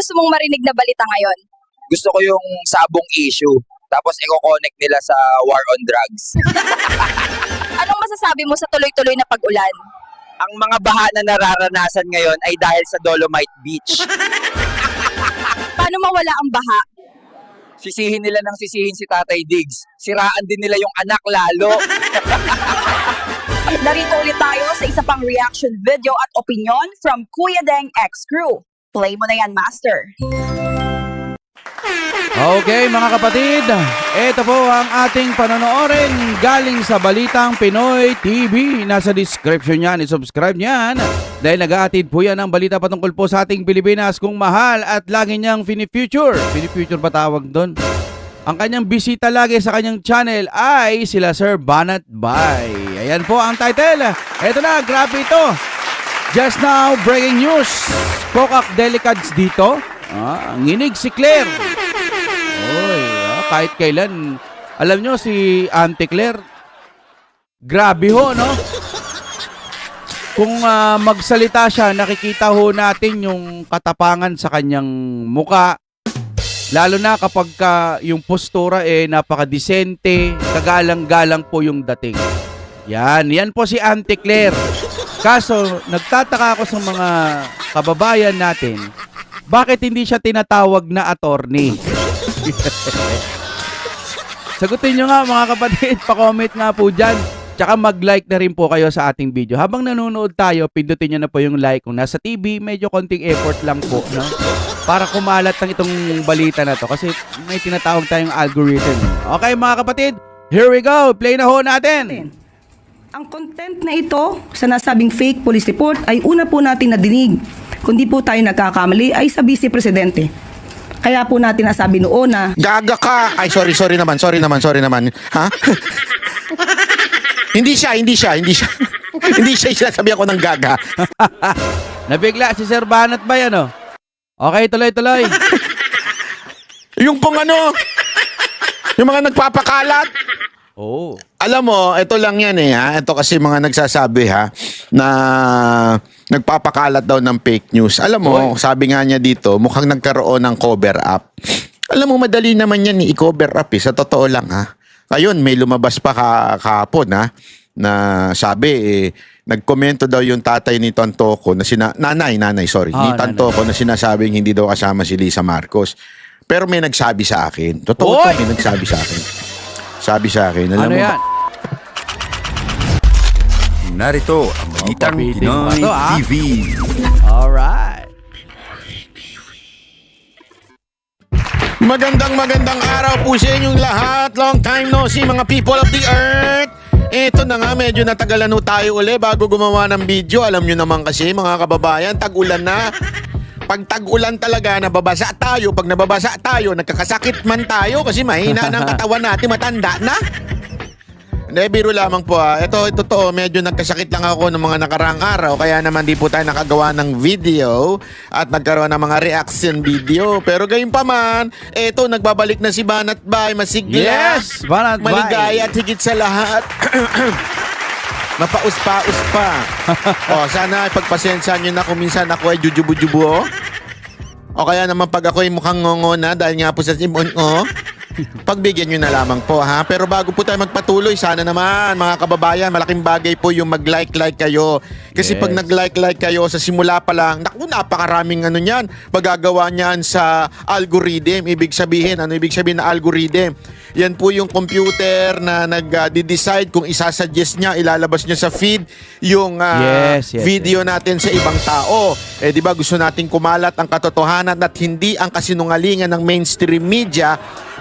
gusto mong marinig na balita ngayon? Gusto ko yung sabong issue. Tapos i-connect nila sa war on drugs. Anong masasabi mo sa tuloy-tuloy na pag-ulan? Ang mga baha na nararanasan ngayon ay dahil sa Dolomite Beach. Paano mawala ang baha? Sisihin nila ng sisihin si Tatay Diggs. Siraan din nila yung anak lalo. Narito ulit tayo sa isa pang reaction video at opinion from Kuya Deng X Crew. Play mo na yan, Master. Okay mga kapatid, ito po ang ating panonoorin galing sa Balitang Pinoy TV. Nasa description niyan, i-subscribe niyan dahil nag-aatid po yan ang balita patungkol po sa ating Pilipinas kung mahal at lagi niyang fini-future. Fini-future ba tawag doon? Ang kanyang bisita lagi sa kanyang channel ay sila Sir Banat Bay. Ayan po ang title. Ito na, grabe ito. Just now, breaking news. Kokak Delicads dito. Nginig si Claire. Oy, kahit kailan. Alam nyo si Auntie Claire, grabe ho, no? Kung magsalita siya, nakikita ho natin yung katapangan sa kanyang muka. Lalo na kapag yung postura napakadesente, kagalang-galang po yung dating. Yan po si Auntie Claire. Kaso, nagtataka ako sa mga kababayan natin, bakit hindi siya tinatawag na attorney? Sagutin nyo nga mga kapatid, pa-comment nga po dyan. Tsaka mag-like na rin po kayo sa ating video. Habang nanonood tayo, pindutin nyo na po yung like. Kung nasa TV, medyo konting effort lang po, no? Para kumalat ng itong balita na to. Kasi may tinatawag tayong algorithm. Okay mga kapatid, here we go. Play na ho natin. Ang content na ito sa nasabing fake police report ay una po natin nadinig. Kundi po tayo nagkakamali ay sa Vice Presidente. Kaya po natin nasabi noon na gaga ka. Ay, sorry naman. Ha? Hindi siya. Hindi siya sinasabi ako ng gaga. Nabigla si Sir Banat ba yan, oh? Okay, tuloy. Yung pong yung mga nagpapakalat. Oh. Alam mo, ito lang yan ha. Ito kasi mga nagsasabi na nagpapakalat daw ng fake news. Alam mo, sabi nga niya dito, mukhang nagkaroon ng cover up. Alam mo, madali naman yan i-cover up Sa totoo lang Ayun, may lumabas pa kahapon na sabi nagkomento daw yung tatay ni Tantoco na nanay, ni Tantoco na sinasabing hindi daw kasama si Lisa Marcos. Pero may nagsabi sa akin. Totoo to, may nagsabi sa akin. Sabi sa akin, alam Ano mo yan? Narito ang Balitang papiting pa Pinoy to, TV. Alright. Magandang araw po sa inyong lahat. Long time no see mga people of the earth. Ito na nga, medyo natagalan tayo uli bago gumawa ng video. Alam nyo naman kasi mga kababayan, tag-ulan na. Pag tag-ulan talaga, nababasa tayo. Pag nababasa tayo, nagkakasakit man tayo kasi mahina ng katawan natin, matanda na. Hindi, biro lamang po Ito, totoo, medyo nagkasakit lang ako ng mga nakaraang araw. Kaya naman di po tayo nakagawa ng video at nagkaroon ng mga reaction video. Pero gayon pa man, ito, nagbabalik na si Banat Bay. Masigla, Yes, Banat Bay. maligaya at higit sa lahat. Mapaus-paus pa. Sana pagpasensya nyo na kung minsan ako ay jujubu-jubu. O kaya naman pag ako ay mukhang ngongo na dahil nga po sa simon ko. Pagbigyan nyo na lamang po Pero bago po tayo magpatuloy, sana naman mga kababayan, malaking bagay po yung mag-like kayo. Kasi pag nag-like kayo sa simula pa lang, napakaraming niyan. Magagawa niyan sa algorithm. Ibig sabihin na algorithm? Yan po yung computer na nag-decide kung isasuggest niya, ilalabas niya sa feed yung video natin sa ibang tao. Di ba gusto nating kumalat ang katotohanan at hindi ang kasinungalingan ng mainstream media.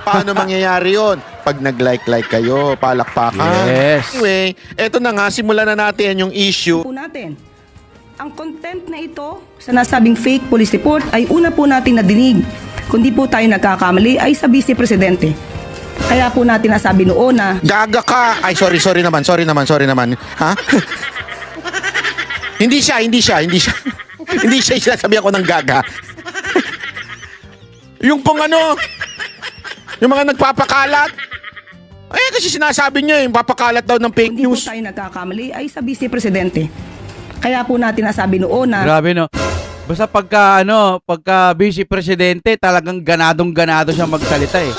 Paano mangyayari yon? Pag nag-like kayo, palakpakan. Yes. Anyway, eto na nga, simulan na natin yung issue. po natin. Ang content na ito sa nasabing fake police report ay una po natin nadinig. Kundi po tayo nagkakamali ay sa Vice Presidente. Kaya po natin nasabi noon na gaga ka. Ay, sorry naman. Ha? Hindi siya. Hindi siya sinasabi ako ng gaga. Yung pong yung mga nagpapakalat. Kasi sinasabi niya yung papakalat daw ng fake Kung di po news. tayo nagkakamali ay sa Vice Presidente. Kaya po natin nasabi noon na Grabe, no? Basta pagka vice presidente, talagang ganadong-ganado siya magsalita eh.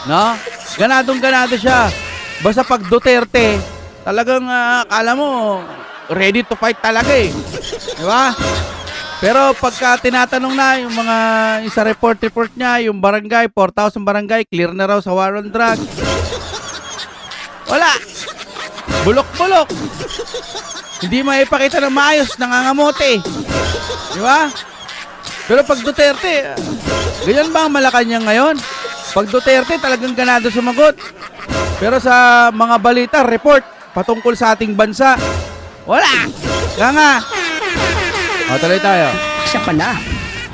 No? Ganadong-ganado siya. Basta pag Duterte, talagang akala mo, ready to fight talaga eh. Di ba? Pero pagka tinatanong na yung mga sa report niya, yung barangay, 4,000 barangay, clear na raw sa war on drugs. Wala. Bulok-bulok. Hindi maipakita ng maayos, nangangamote. Di ba? Pero pag Duterte, ganyan ba ang Malacanang ngayon? Pag Duterte, talagang ganado sumagot. Pero sa mga balita, report, patungkol sa ating bansa, wala. Nga. O, tuloy tayo. Siya pala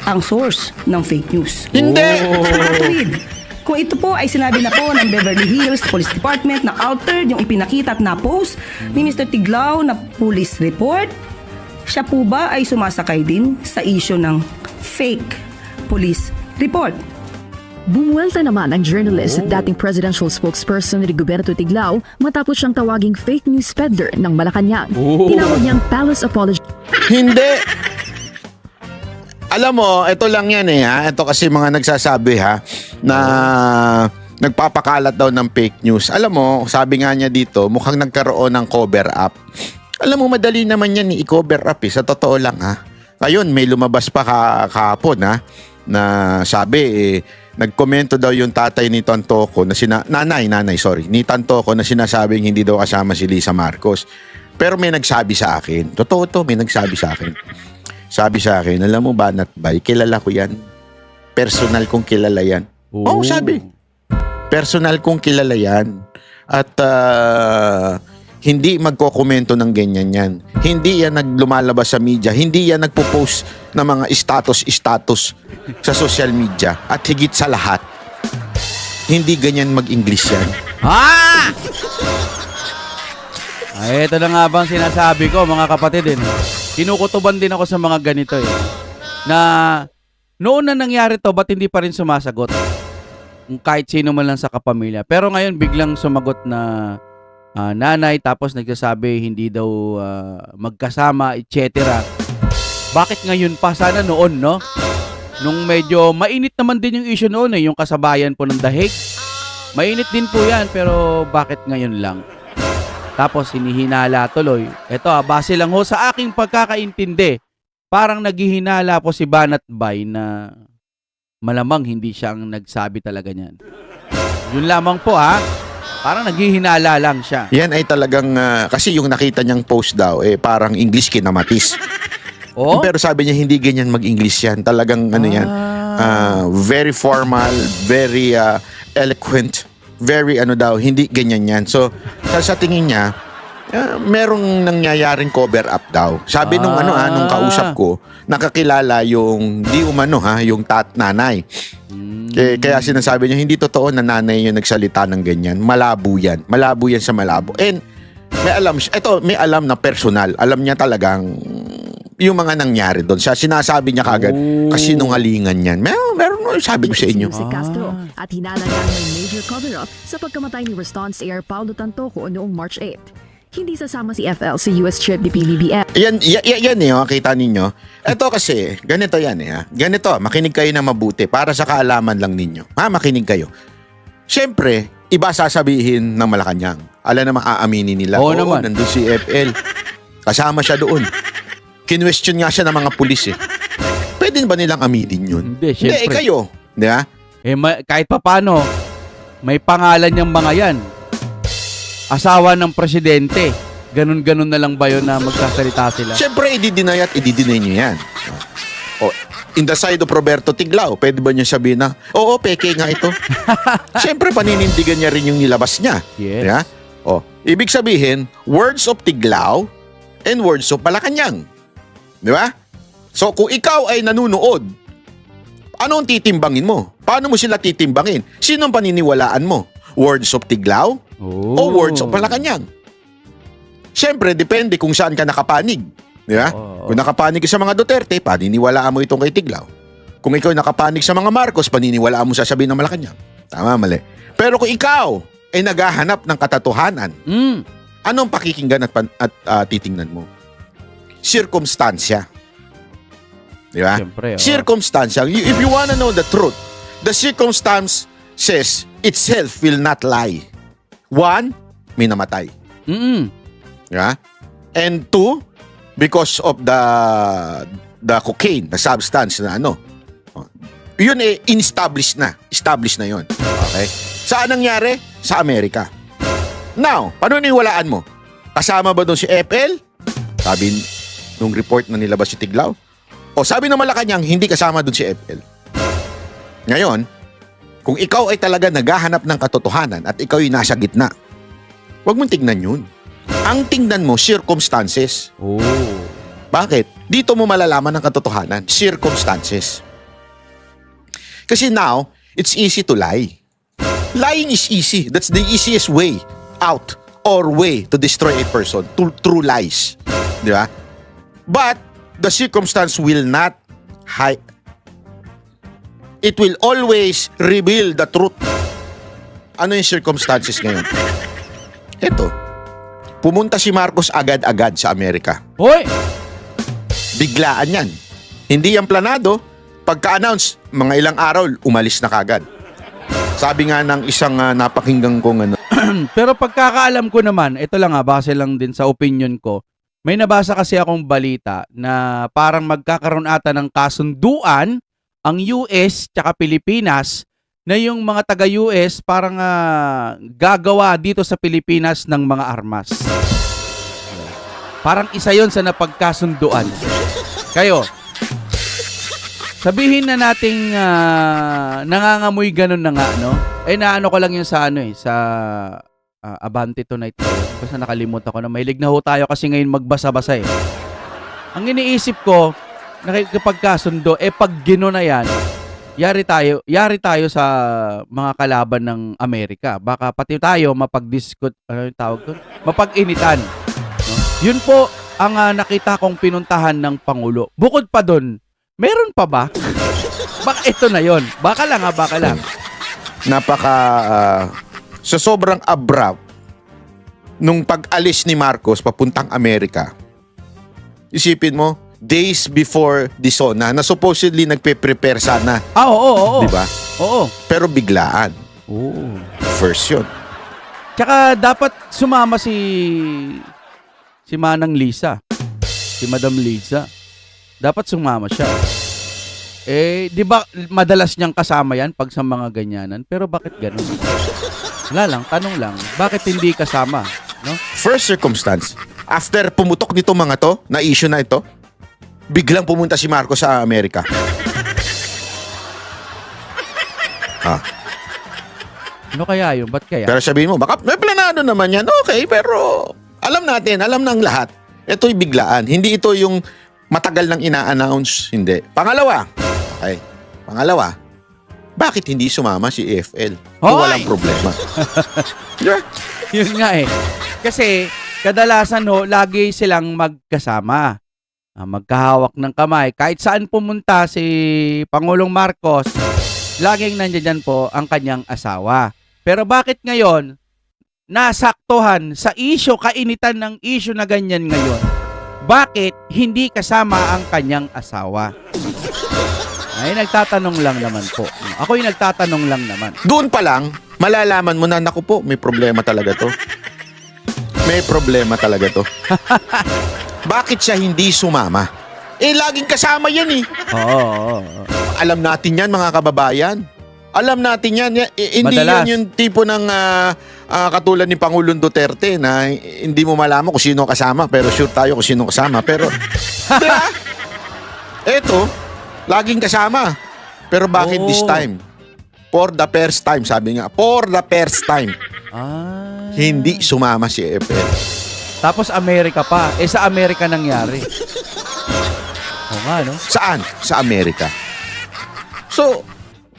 ang source ng fake news. Hindi! Sa mga tuwid, kung ito po ay sinabi na po ng Beverly Hills Police Department na altered yung ipinakita at na-post ni Mr. Tiglao na police report, siya po ba ay sumasakay din sa issue ng fake police report? Bumuelta naman ang journalist at dating presidential spokesperson Rigoberto Tiglao matapos siyang tawaging fake news peddler ng Malacanang. Tinawag niyang palace apology. Hindi! Alam mo, ito lang yan eh ha. Ito kasi mga nagsasabi ha na nagpapakalat daw ng fake news. Alam mo, sabi nga niya dito, mukhang nagkaroon ng cover up. Alam mo, madali naman yan i-cover up eh. Sa totoo lang ha. Ayun, may lumabas pa kahapon ha na sabi nagkomento daw yung tatay ni Tantoco na nanay ni Tantoco na sinasabing hindi daw kasama si Lisa Marcos. Pero may nagsabi sa akin. Totoo to, may nagsabi sa akin. Sabi sa akin, alam mo ba, Natbay, kilala ko yan. Personal kong kilala yan. Oo, sabi. Personal kong kilala yan. At hindi magkokomento ng ganyan yan. Hindi yan naglumalabas sa media. Hindi yan nagpo-post ng mga status sa social media. At higit sa lahat, hindi ganyan mag-English yan. Ay, ito na nga bang sinasabi ko, mga kapatid. Kinukutuban din ako sa mga ganito eh. Na noon na nangyari to, ba't hindi pa rin sumasagot? Kahit sino man lang sa kapamilya. Pero ngayon biglang sumagot na nanay, tapos nagsasabi hindi daw magkasama, etc. Bakit ngayon pa? Sana noon, no? Nung medyo mainit naman din yung issue noon eh, yung kasabayan po ng dahig. Mainit din po yan, pero bakit ngayon lang? Tapos hinihinala tuloy. Ito base lang ho sa aking pagkakaintindi, parang naghihinala po si Banat Bay na malamang hindi siyang nagsabi talaga niyan. Yun lamang po parang naghihinala lang siya. Yan ay talagang, kasi yung nakita niyang post daw, parang English kinamatis. Oh? Pero sabi niya, hindi ganyan mag-English yan. Talagang yan, very formal, very eloquent, very hindi ganyan yan. So, sa tingin niya, merong nangyayaring cover up daw. Sabi nung nung kausap ko, nakakilala yung di umano yung nanay. Kaya sinasabi niya, hindi totoo na nanay yung nagsalita ng ganyan. Malabo yan. Malabo yan sa malabo. And may alam siya. Ito, may alam na personal. Alam niya talagang yung mga nangyari doon. Siya sinasabi niya kagad, kasi nungalingan yan. Meron sabi ko sa inyo. Si Castro at hinala niya may major cover-up sa pagkamatay ni Response Heir Paulo Tantoco noong March 8. Hindi sasama si FL sa US trip ni PBBM. Yan kita ninyo. Ito kasi, ganito yan Ganito, makinig kayo na mabuti para sa kaalaman lang ninyo. Makinig kayo. Siyempre, iba sasabihin ng Malacanang. Alam naman aaminin nila. Oo naman. Nandun si FL. Kasama siya doon. Kinwestiyon nga siya ng mga pulis Pwede ba nilang aminin yun? Hindi, syempre. Kayo. Di ba? Kahit papano, may pangalan niyang mga yan. Asawa ng presidente. Ganun-ganun na lang ba yun na magsasalita sila? Siyempre, i-deny nyo yan. In the side of Roberto Tiglao, pwede ba niya sabihin na, oo, peke nga ito. Siyempre, paninindigan niya rin yung nilabas niya. Yes. Yeah? Ibig sabihin, words of Tiglao and words of Malacanang. Di ba? So, kung ikaw ay nanunood, anong titimbangin mo? Paano mo sila titimbangin? Sinong paniniwalaan mo? Words of Tiglao o words of Malacanang? Siyempre, depende kung saan ka nakapanig. Di ba? Kung nakapanig ka sa mga Duterte, paniniwalaan mo itong kay Tiglao. Kung ikaw nakapanig sa mga Marcos, paniniwalaan mo sasabihin ng Malacanang. Tama, mali. Pero kung ikaw ay naghahanap ng katotohanan, anong pakikinggan at titingnan mo? Sirkumstansya. Di ba? Siyempre, oo. Circumstantial. If you wanna know the truth, the circumstances itself will not lie. One, may namatay. Di ba? And two, because of the cocaine, the substance na yun in-establish na. Established na yun. Okay? Saan nangyari? Sa Amerika. Now, paniniwalaan mo? Kasama ba doon si FL? Sabi nung report na nilabas si Tiglaw. O sabi ng Malacanang, hindi kasama doon si FL. Ngayon, kung ikaw ay talaga naghahanap ng katotohanan at ikaw ay nasa gitna, huwag mong tignan yun. Ang tingnan mo, circumstances. Oh. Bakit? Dito mo malalaman ang katotohanan. Circumstances. Kasi now, it's easy to lie. Lying is easy. That's the easiest way out or way to destroy a person through lies. Di ba? But, the circumstance will not hide. It will always reveal the truth. Ano yung circumstances ngayon? Ito. Pumunta si Marcos agad-agad sa Amerika. Hoy! Biglaan yan. Hindi yan planado. Pagka-announce, mga ilang araw, umalis na kagad. Sabi nga ng isang napakinggan kong Pero pagkakaalam ko naman, ito lang base lang din sa opinion ko, may nabasa kasi akong balita na parang magkakaroon ata ng kasunduan ang US tsaka Pilipinas na yung mga taga-US parang gagawa dito sa Pilipinas ng mga armas. Parang isa yon sa napagkasunduan. Kayo, sabihin na nating nangangamoy ganun na nga, no? Naano ko lang yun sa sa Abante Tonight. Basta nakalimutan ko na mahilig na ho tayo kasi ngayon magbasa-basa eh. Ang iniisip ko, nakikipagkasundo, pag gino na yan, yari tayo sa mga kalaban ng Amerika. Baka pati tayo mapag-discuss, ano yung tawag doon? Mapag-initan. No? Yun po ang nakita kong pinuntahan ng Pangulo. Bukod pa doon, meron pa ba? Baka ito na yon. Baka lang baka lang. sa sobrang abrupt nung pag-alis ni Marcos papuntang Amerika. Isipin mo, days before the SONA na supposedly nagpe-prepare sana. Oo. Di ba? Oo. Pero biglaan. Oo. First yun. Tsaka dapat sumama si Manang Lisa. Si Madam Lisa. Dapat sumama siya. Di ba madalas niyang kasama yan pag sa mga ganyanan? Pero bakit ganun? Wala lang, tanong lang. Bakit hindi kasama? No? First circumstance, after pumutok nito mga to, na issue na ito, biglang pumunta si Marcos sa Amerika. Ano kaya yun? Ba't kaya? Pero sabihin mo, baka may planado naman yan. Okay, pero alam ng lahat. Ito'y biglaan. Hindi ito yung matagal nang ina-announce. Hindi. Pangalawa, bakit hindi sumama si EFL? Kung Hoy! walang problema. Yeah. Yun nga Kasi kadalasan lagi silang magkasama. Magkahawak ng kamay. Kahit saan pumunta si Pangulong Marcos, laging nandiyan po ang kanyang asawa. Pero bakit ngayon, nasaktuhan sa kainitan ng issue na ganyan ngayon, bakit hindi kasama ang kanyang asawa? Ay, nagtatanong lang naman po. Ako'y nagtatanong lang naman. Doon pa lang, malalaman mo na, naku po, may problema talaga to. May problema talaga to. Bakit siya hindi sumama? Laging kasama yan Oo. Alam natin yan, mga kababayan. Alam natin yan. Hindi Madalas. yan yung tipo ng katulad ni Pangulong Duterte na hindi mo malaman kung sino kasama, pero sure tayo kung sino kasama. Pero, diba? Eto, laging kasama. Pero bakit this time? For the first time, sabi nga. For the first time. Hindi sumama si EFL. Tapos Amerika pa. Sa Amerika nangyari. Oo nga, no? Saan? Sa Amerika. So,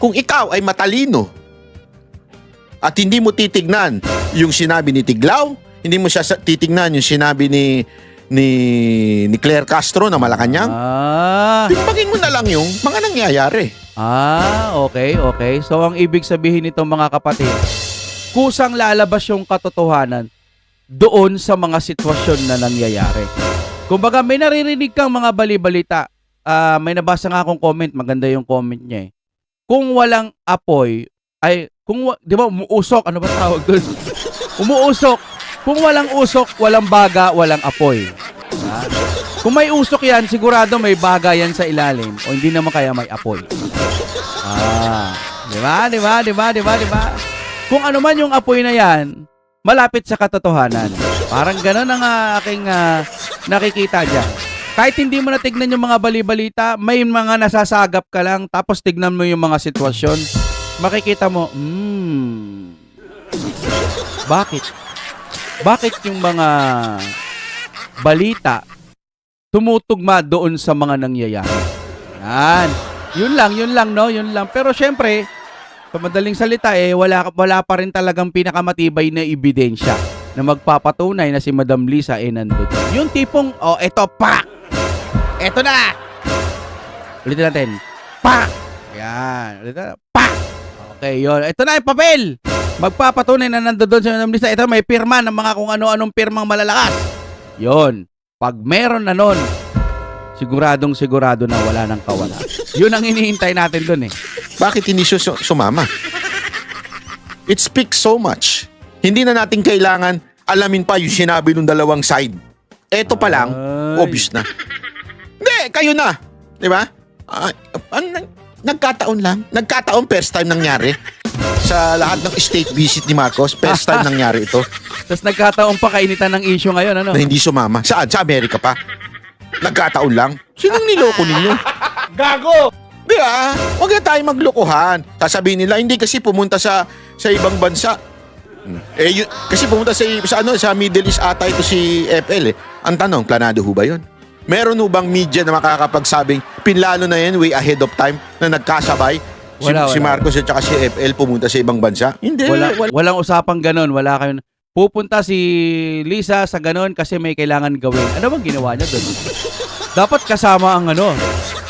kung ikaw ay matalino at hindi mo titignan yung sinabi ni Tiglaw, hindi mo siya titignan yung sinabi ni Claire Castro na Malacanang, timbangin mo na lang yung mga nangyayari. Okay. So, ang ibig sabihin nito mga kapatid, kusang lalabas yung katotohanan doon sa mga sitwasyon na nangyayari. Kumbaga, may naririnig kang mga balibalita may nabasa nga akong comment, maganda yung comment niya eh. Kung walang apoy, di ba umuusok, ano ba tawag doon? Umuusok. Kung walang usok, walang baga, walang apoy. Ha? Kung may usok yan, sigurado may baga yan sa ilalim o hindi naman kaya may apoy. Di ba? Kung ano man yung apoy na yan, malapit sa katotohanan. Parang gano'n ang aking nakikita dyan. Kahit hindi mo natignan yung mga bali-balita, may mga nasasagap ka lang, tapos tignan mo yung mga sitwasyon, makikita mo, Bakit yung mga balita tumutugma doon sa mga nangyayari? Yan. Yun lang, no? Yun lang. Pero syempre, sa madaling salita, wala pa rin talagang pinakamatibay na ebidensya na magpapatunay na si Madam Lisa nandun. Yung tipong, eto, pak! Eto na! Ulitin natin. Pak! Yan. Ulitin natin. Pak! Okay, yun. Eto na yung papel! Magpapatunay na nandoon sa Madam Lisa. Ito may pirma ng mga kung ano-anong pirmang malalakas. Yon. Pag meron na nun, sigurado na wala nang kawala. Yun ang hinihintay natin dun eh. Bakit hindi siya sumama? It speaks so much. Hindi na natin kailangan alamin pa yung sinabi ng dalawang side. Eto pa lang, obvious na. Hindi, kayo na. Di ba? Nagkataon lang. Nagkataon, first time nangyari. Sa lahat ng state visit ni Marcos, first time nangyari ito. Tapos nagkataon pa kainitan ng issue ngayon, ano? Na hindi sumama. Saan? Sa Amerika pa. Nagkataon lang. Sinong niloko ninyo? Gago! Di ba? Huwag na tayo maglokohan. Sasabihin nila, hindi kasi pumunta sa ibang bansa. Kasi pumunta sa Middle East ata ito si FL eh. Ang tanong, planado ho ba yun? Meron ho bang media na makakapagsabing pinlano na yan way ahead of time na nagkasabay? Si Marcos at saka si FL pumunta sa ibang bansa? Hindi. Walang usapang ganon. Wala kayong... Pupunta si Lisa sa ganon kasi may kailangan gawin. Ano bang ginawa niya doon? Dapat kasama ang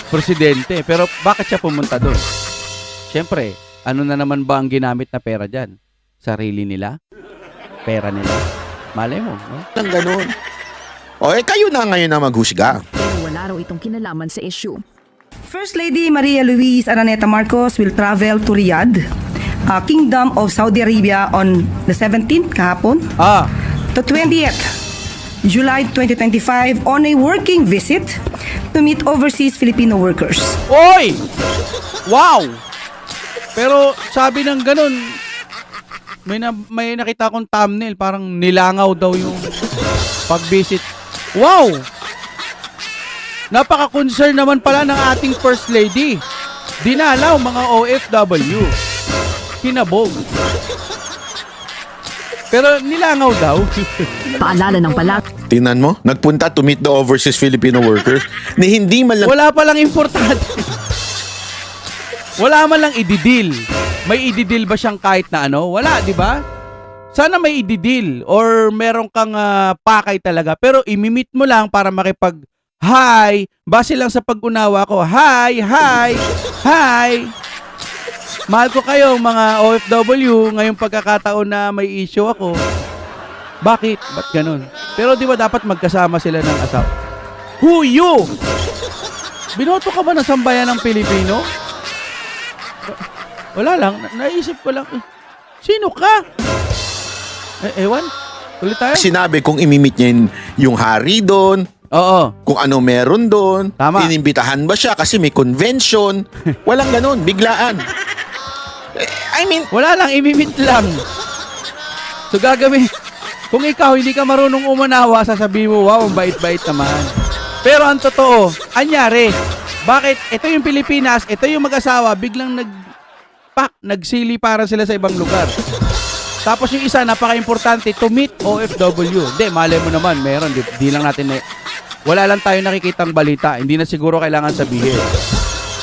presidente. Pero bakit siya pumunta doon? Siyempre, ano na naman ba ang ginamit na pera dyan? Sarili nila? Pera nila? Malay mo, no? Ang ganon. Kayo na ngayon na maghusga. Pero wala raw itong kinalaman sa issue. First Lady Maria Luisa Araneta Marcos will travel to Riyadh, Kingdom of Saudi Arabia on the 17th kahapon to 20th July 2025 on a working visit to meet overseas Filipino workers. Oy! Wow! Pero sabi ng ganun, may nakita akong thumbnail, parang nilangaw daw yung pag-visit. Wow! Napaka-concern naman pala ng ating First Lady. Dinalaw mga OFW. Hinabog. Pero nilangaw daw. Paalala ng palat. Tingnan mo, nagpunta to meet the overseas Filipino workers ni hindi man lang... Wala palang importante. Wala man lang ididil. May ididil ba siyang kahit na ano? Wala, di ba? Sana may ididil or meron kang pakay talaga. Pero imimit mo lang para hi, base lang sa pag-unawa ko. Hi. Mahal ko kayo mga OFW ngayong pagkakataon na may issue ako. Bakit? Ba't ganun? Pero di ba dapat magkasama sila ng asawa? Who you? Binoto ka ba ng sambayan ng Pilipino? Wala lang. Naisip ko lang. Sino ka? Ewan. Tuloy tayo. Sinabi kung imimit niya yung hari doon. Oo. Kung ano meron doon. Tama. Inimbitahan ba siya kasi may convention. Walang ganun. Biglaan. Wala lang. Imimit lang. So gagawin. Kung ikaw hindi ka marunong umanawa, sasabihin mo, wow, ang bait-bait naman. Pero ang totoo, anyari. Bakit? Ito yung Pilipinas, ito yung mag-asawa, biglang nagsili para sila sa ibang lugar. Tapos yung isa, napaka-importante, to meet OFW. Hindi, malay mo naman, meron. Di lang natin, wala lang tayo nakikitang balita. Hindi na siguro kailangan sabihin.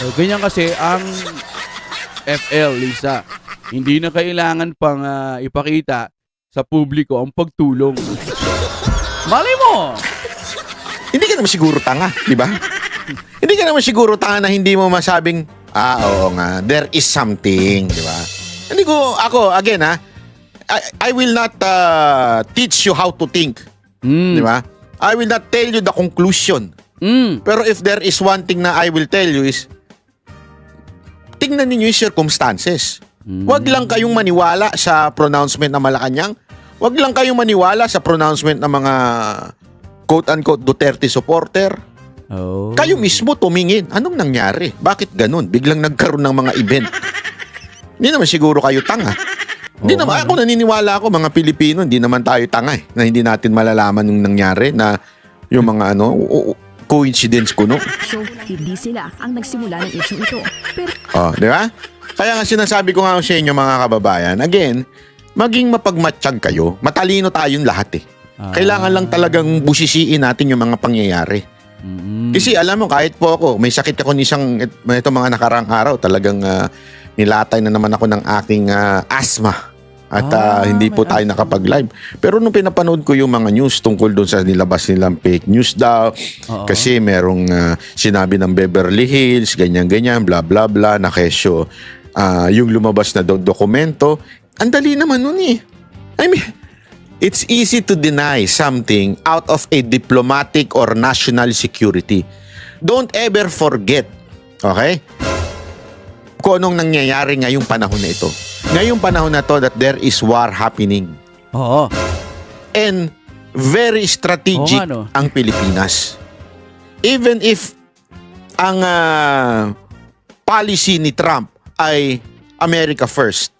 So, ganyan kasi, ang FL, Lisa, hindi na kailangan pang ipakita sa publiko ang pagtulong. Malay mo! Hindi ka naman siguro tanga, di ba? Hindi ka naman siguro tanga na hindi mo masabing, oo nga, there is something, di ba? Hindi ko, ako, again I will not teach you how to think. Di ba? I will not tell you the conclusion. Mm. Pero if there is one thing na I will tell you is, tingnan ninyo yung circumstances. Huwag lang kayong maniwala sa pronouncement ng Malacanang. Huwag lang kayong maniwala sa pronouncement ng mga quote-unquote Duterte supporter. Oh. Kayo mismo tumingin. Anong nangyari? Bakit ganun? Biglang nagkaroon ng mga event. Hindi naman siguro kayo tanga. Hindi naman. Ako naniniwala ako, mga Pilipino, hindi naman tayo tanga na hindi natin malalaman yung nangyari na yung mga coincidence kuno. So, hindi sila ang nagsimula ng isyong ito. Pero Di ba? Kaya nga sinasabi ko nga sa inyo mga kababayan, again, maging mapagmatsyag kayo. Matalino tayong lahat eh. Kailangan lang talagang busisiin natin yung mga pangyayari. Kasi alam mo, kahit po ako, may sakit ako itong mga nakarang araw, talagang nilatay na naman ako ng aking asthma. At hindi po tayo nakapag-live. Pero nung pinapanood ko yung mga news tungkol doon sa nilabas nilang fake news daw, kasi merong sinabi ng Beverly Hills, ganyan-ganyan, bla bla bla, na kesyo yung lumabas na dokumento, ang dali naman nun eh. I mean, it's easy to deny something out of a diplomatic or national security. Don't ever forget, okay, kung anong nangyayari ngayong panahon na ito. Ngayong panahon na to that there is war happening. Oo. And very strategic ang Pilipinas. Even if ang policy ni Trump ay America first,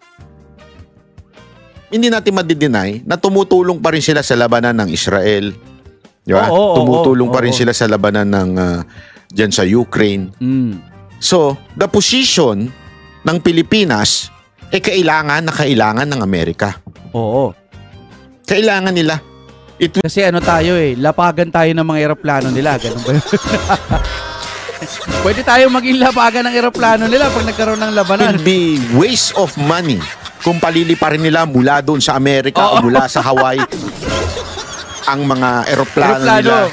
hindi natin madi-deny na tumutulong pa rin sila sa labanan ng Israel. Di ba? Tumutulong pa rin sila sa labanan ng dyan sa Ukraine. So, the position ng Pilipinas kailangan ng Amerika. Oo. Kailangan nila. Kasi tayo lapagan tayo ng mga eroplano nila. Ganun ba yun? Pwede tayo maging lapagan ng eroplano nila pag nagkaroon ng labanan. Will be waste of money kung paliliparin nila mula doon sa Amerika o mula sa Hawaii ang mga eroplano nila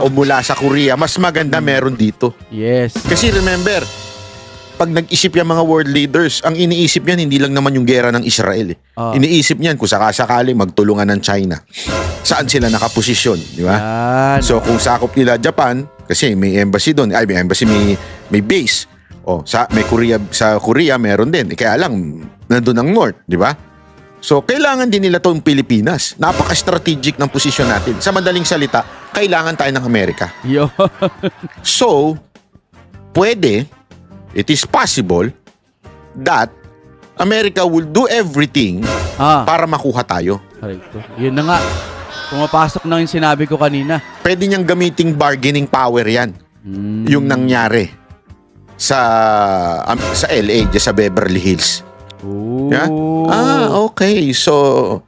o mula sa Korea. Mas maganda meron dito. Yes. Kasi remember, pag nag-isip yung mga world leaders, ang iniisip niyan hindi lang naman yung gera ng Israel. Iniisip niyan kung sakasakali magtulungan ng China. Saan sila nakaposisyon, di ba? So kung sakop nila Japan, kasi may embassy doon, may base. May Korea, sa Korea meron din. Kaya lang nandoon ang North, di ba? So kailangan din nila tong Pilipinas. Napaka-strategic ng posisyon natin. Sa madaling salita, kailangan tayo ng Amerika. Yo. So, it is possible that America will do everything para makuha tayo. Yun na nga. Pumapasok na yung sinabi ko kanina. Pwede niyang gamiting bargaining power yan. Yung nangyari sa LA, sa Beverly Hills. Ooh. Yeah? Okay. So,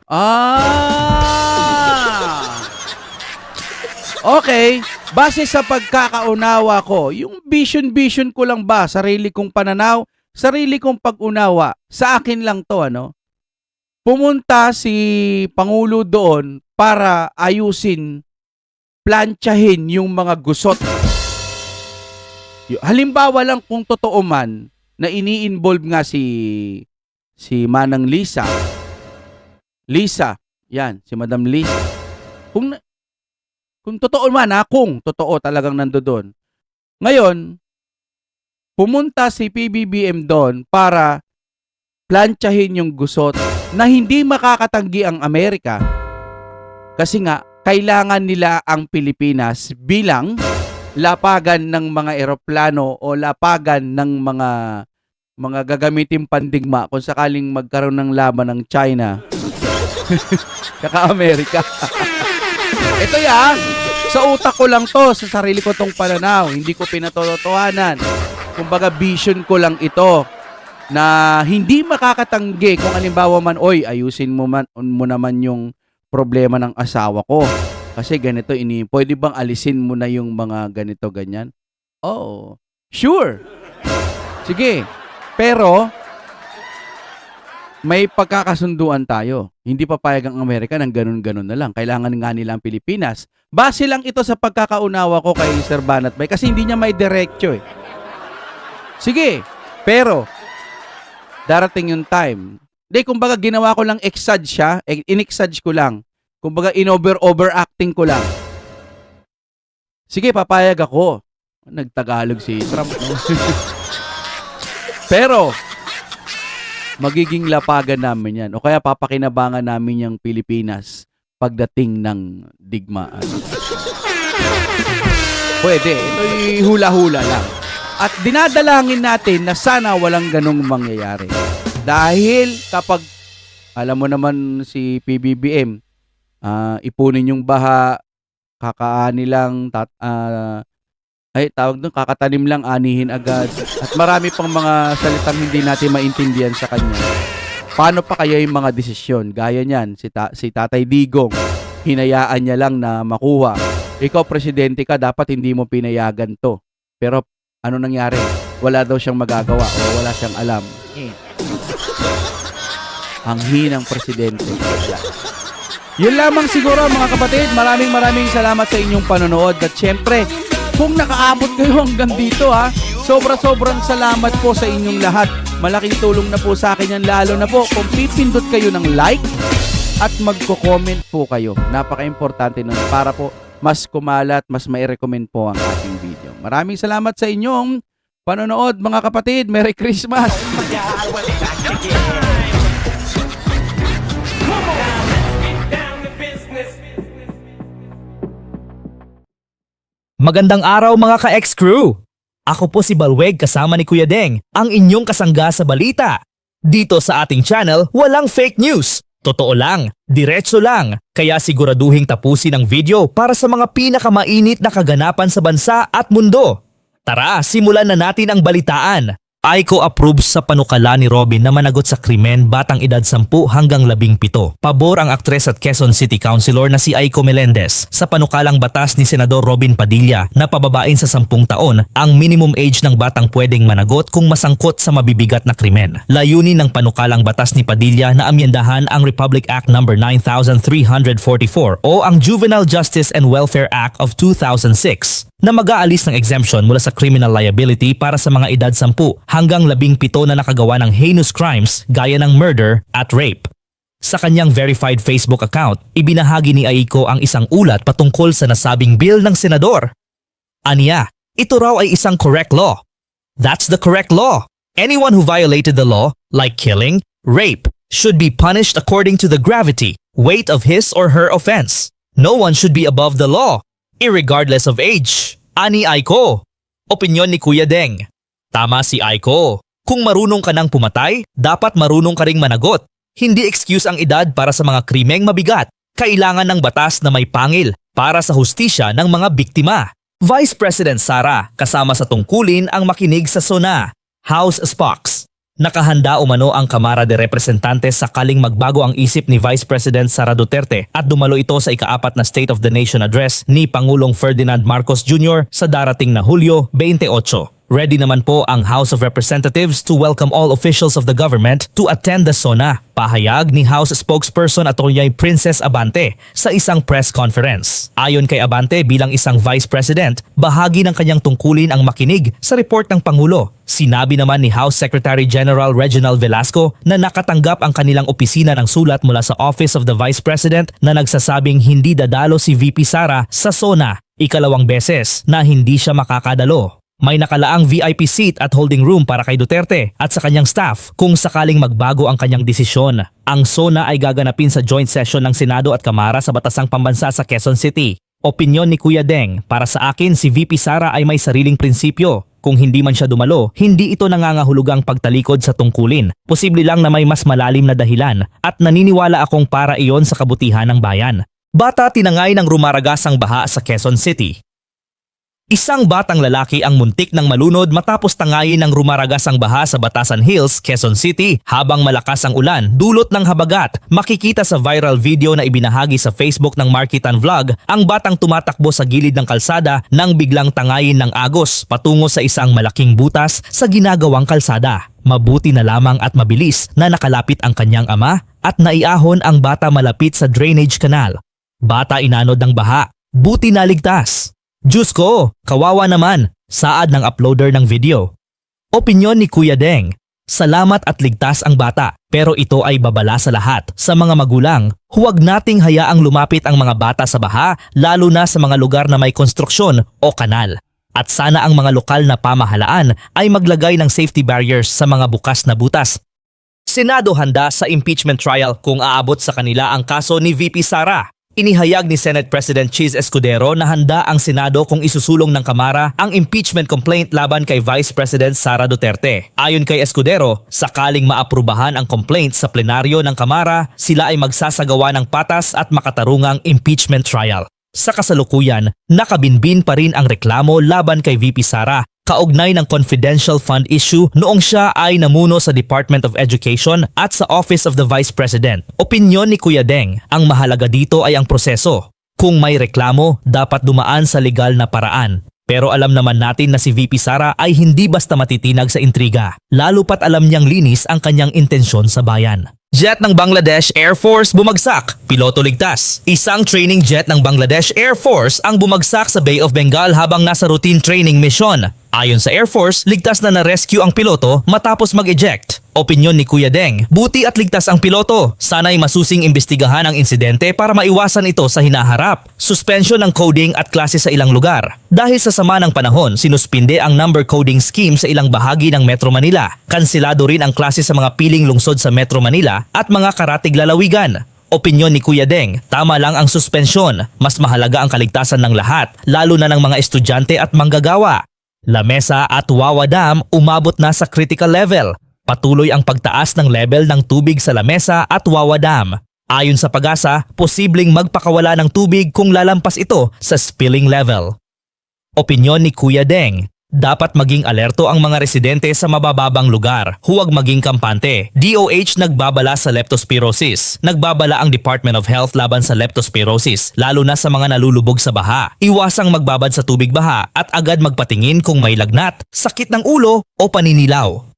okay. Base sa pagkakaunawa ko, yung vision ko lang ba, sarili kong pananaw, sarili kong pag-unawa, sa akin lang to, pumunta si Pangulo doon para ayusin, plantsahin yung mga gusot. Halimbawa lang kung totoo man na ini-involve nga si Manang Lisa. Yan, si Madam Lisa. Kung totoo man kung totoo talagang nandoon. Ngayon, pumunta si PBBM doon para plantsahin yung gusot na hindi makakatanggi ang Amerika kasi nga kailangan nila ang Pilipinas bilang lapagan ng mga eroplano o lapagan ng mga gagamitin pandigma kung sakaling magkaroon ng laban ng China kaka Amerika. Ito sa utak ko lang to, sa sarili ko tong pananaw, hindi ko pinatotohanan. Kumbaga vision ko lang ito na hindi makakatanggi kung halimbawa man, ayusin mo naman yung problema ng asawa ko. Kasi ganito, pwede bang alisin mo na yung mga ganito, ganyan? Oo. Sure. Sige. Pero, may pagkakasunduan tayo. Hindi papayag ang Amerika ng ganun-ganun na lang. Kailangan nga nila ang Pilipinas. Base lang ito sa pagkakaunawa ko kay Sir Banat Bay kasi hindi niya may diretso Sige. Pero, darating yung time. Kumbaga ginawa ko lang exage siya. In-exage ko lang. Kumbaga in-overacting ko lang. Sige, papayag ako. Nagtagalog si Trump. No? Pero, magiging lapagan namin yan. O kaya papakinabangan namin yung Pilipinas pagdating ng digmaan. Pwede. Ito'y hula-hula lang. At dinadalangin natin na sana walang ganong mangyayari. Dahil kapag, alam mo naman si PBBM, ipunin yung baha, kakaani lang, tawag doon, kakatanim lang, anihin agad. At marami pang mga salitang hindi natin maintindihan sa kanya. Paano pa kaya yung mga desisyon? Gaya niyan, si Tatay Digong, hinayaan niya lang na makuha. Ikaw, presidente ka, dapat hindi mo pinayagan to. Pero ano nangyari? Wala daw siyang magagawa o wala siyang alam. Ang hinang presidente. Yun lamang siguro mga kapatid. Maraming salamat sa inyong panonood. At syempre, kung nakaabot kayo hanggang dito sobrang salamat po sa inyong lahat. Malaking tulong na po sa akin yan, lalo na po kung pipindot kayo ng like at magko-comment po kayo. Napaka-importante nun para po mas kumalat, mas mai-recommend po ang ating video. Maraming salamat sa inyong panonood mga kapatid. Merry Christmas! Magandang araw mga ka-X-Crew! Ako po si Balweg kasama ni Kuya Deng, ang inyong kasangga sa balita. Dito sa ating channel, walang fake news. Totoo lang, diretso lang, kaya siguraduhing tapusin ang video para sa mga pinakamainit na kaganapan sa bansa at mundo. Tara, simulan na natin ang balitaan. Aiko approves sa panukala ni Robin na managot sa krimen batang edad 10 hanggang 17. Pabor ang aktres at Quezon City Councilor na si Aiko Melendez sa panukalang batas ni Senador Robin Padilla na pababain sa 10 taon ang minimum age ng batang pwedeng managot kung masangkot sa mabibigat na krimen. Layunin ng panukalang batas ni Padilla na amyendahan ang Republic Act No. 9344 o ang Juvenile Justice and Welfare Act of 2006 na mag-aalis ng exemption mula sa criminal liability para sa mga edad 10 hanggang 17 na nakagawa ng heinous crimes gaya ng murder at rape. Sa kanyang verified Facebook account, ibinahagi ni Aiko ang isang ulat patungkol sa nasabing bill ng senador. Aniya, ito raw ay isang correct law. That's the correct law. Anyone who violated the law, like killing, rape, should be punished according to the gravity, weight of his or her offense. No one should be above the law, irregardless of age. Ani Aiko. Opinyon ni Kuya Deng. Tama si Aiko. Kung marunong ka nang pumatay, dapat marunong ka ring managot. Hindi excuse ang edad para sa mga krimeng mabigat. Kailangan ng batas na may pangil para sa hustisya ng mga biktima. Vice President Sara kasama sa tungkulin ang makinig sa SONA. House Spox. Nakahanda umano ang Kamara de Representantes sakaling magbago ang isip ni Vice President Sara Duterte at dumalo ito sa ika-4 na State of the Nation address ni Pangulong Ferdinand Marcos Jr. sa darating na Hulyo 28. Ready naman po ang House of Representatives to welcome all officials of the government to attend the SONA. Pahayag ni House Spokesperson Atty. Princess Abante sa isang press conference. Ayon kay Abante bilang isang Vice President, bahagi ng kanyang tungkulin ang makinig sa report ng Pangulo. Sinabi naman ni House Secretary General Reginald Velasco na nakatanggap ang kanilang opisina ng sulat mula sa Office of the Vice President na nagsasabing hindi dadalo si VP Sara sa SONA. Ikalawang beses na hindi siya makakadalo. May nakalaang VIP seat at holding room para kay Duterte at sa kanyang staff kung sakaling magbago ang kanyang desisyon. Ang SONA ay gaganapin sa joint session ng Senado at Kamara sa Batasang Pambansa sa Quezon City. Opinyon ni Kuya Deng, para sa akin si VP Sara ay may sariling prinsipyo. Kung hindi man siya dumalo, hindi ito nangangahulugang pagtalikod sa tungkulin. Posible lang na may mas malalim na dahilan at naniniwala akong para iyon sa kabutihan ng bayan. Bata tinangay ng rumaragasang baha sa Quezon City. Isang batang lalaki ang muntik ng malunod matapos tangayin ng rumaragasang baha sa Batasan Hills, Quezon City habang malakas ang ulan dulot ng habagat. Makikita sa viral video na ibinahagi sa Facebook ng Markitan Vlog ang batang tumatakbo sa gilid ng kalsada nang biglang tangayin ng agos patungo sa isang malaking butas sa ginagawang kalsada. Mabuti na lamang at mabilis na nakalapit ang kanyang ama at naiahon ang bata malapit sa drainage canal. Bata inanod ng baha, buti naligtas. Diyos ko, kawawa naman, saad ng uploader ng video. Opinyon ni Kuya Deng. Salamat at ligtas ang bata. Pero ito ay babala sa lahat. Sa mga magulang, huwag nating hayaang lumapit ang mga bata sa baha, lalo na sa mga lugar na may konstruksyon o kanal. At sana ang mga lokal na pamahalaan ay maglagay ng safety barriers sa mga bukas na butas. Senado handa sa impeachment trial kung aabot sa kanila ang kaso ni VP Sara. Inihayag ni Senate President Cheese Escudero na handa ang Senado kung isusulong ng Kamara ang impeachment complaint laban kay Vice President Sara Duterte. Ayon kay Escudero, sakaling maaprubahan ang complaint sa plenaryo ng Kamara, sila ay magsasagawa ng patas at makatarungang impeachment trial. Sa kasalukuyan, nakabinbin pa rin ang reklamo laban kay VP Sara kaugnay ng confidential fund issue noong siya ay namuno sa Department of Education at sa Office of the Vice President. Opinyon ni Kuya Deng, ang mahalaga dito ay ang proseso. Kung may reklamo, dapat dumaan sa legal na paraan. Pero alam naman natin na si VP Sara ay hindi basta matitinag sa intriga, lalo pat alam niyang linis ang kanyang intensyon sa bayan. Jet ng Bangladesh Air Force bumagsak, piloto ligtas. Isang training jet ng Bangladesh Air Force ang bumagsak sa Bay of Bengal habang nasa routine training mission. Ayon sa Air Force, ligtas na na-rescue ang piloto matapos mag-eject. Opinyon ni Kuya Deng, buti at ligtas ang piloto. Sana'y masusing imbestigahan ang insidente para maiwasan ito sa hinaharap. Suspension ng coding at klase sa ilang lugar. Dahil sa sama ng panahon, sinuspinde ang number coding scheme sa ilang bahagi ng Metro Manila. Kansilado rin ang klase sa mga piling lungsod sa Metro Manila at mga karatig lalawigan. Opinyon ni Kuya Deng, tama lang ang suspensyon. Mas mahalaga ang kaligtasan ng lahat, lalo na ng mga estudyante at manggagawa. Lamesa at Wawa Dam umabot na sa critical level. Patuloy ang pagtaas ng level ng tubig sa Lamesa at Wawa Dam. Ayon sa Pag-asa, posibleng magpakawala ng tubig kung lalampas ito sa spilling level. Opinyon ni Kuya Deng, dapat maging alerto ang mga residente sa mabababang lugar. Huwag maging kampante. DOH nagbabala sa leptospirosis. Nagbabala ang Department of Health laban sa leptospirosis, lalo na sa mga nalulubog sa baha. Iwasang magbabad sa tubig baha at agad magpatingin kung may lagnat, sakit ng ulo o paninilaw.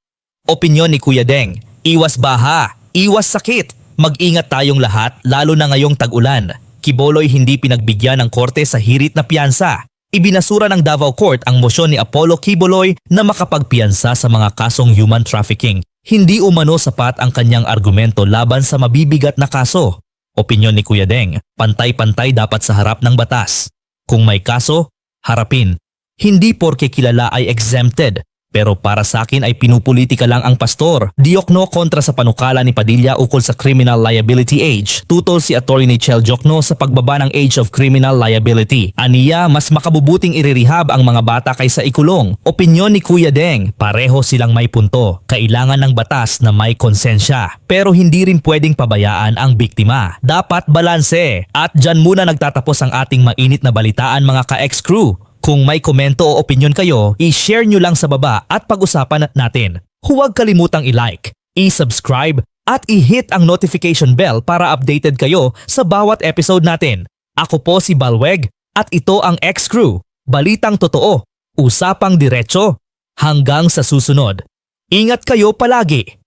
Opinyon ni Kuya Deng, iwas baha, iwas sakit. Mag-ingat tayong lahat lalo na ngayong tag-ulan. Quiboloy hindi pinagbigyan ng korte sa hirit na piyansa. Ibinasura ng Davao Court ang mosyon ni Apollo Quiboloy na makapagpiyansa sa mga kasong human trafficking. Hindi umano sapat ang kanyang argumento laban sa mabibigat na kaso. Opinyon ni Kuya Deng, pantay-pantay dapat sa harap ng batas. Kung may kaso, harapin. Hindi porke kilala ay exempted. Pero para sa akin ay pinupolitika lang ang pastor. Diokno kontra sa panukala ni Padilla ukol sa criminal liability age. Tutol si Attorney Chel Diokno sa pagbaba ng age of criminal liability. Aniya, mas makabubuting irirehab ang mga bata kaysa ikulong. Opinyon ni Kuya Deng, pareho silang may punto. Kailangan ng batas na may konsensya. Pero hindi rin pwedeng pabayaan ang biktima. Dapat balanse. At dyan muna nagtatapos ang ating mainit na balitaan mga ka-ex-crew. Kung may komento o opinion kayo, i-share nyo lang sa baba at pag-usapan natin. Huwag kalimutang i-like, i-subscribe at i-hit ang notification bell para updated kayo sa bawat episode natin. Ako po si Balweg at ito ang X-Crew. Balitang totoo, usapang diretso. Hanggang sa susunod. Ingat kayo palagi.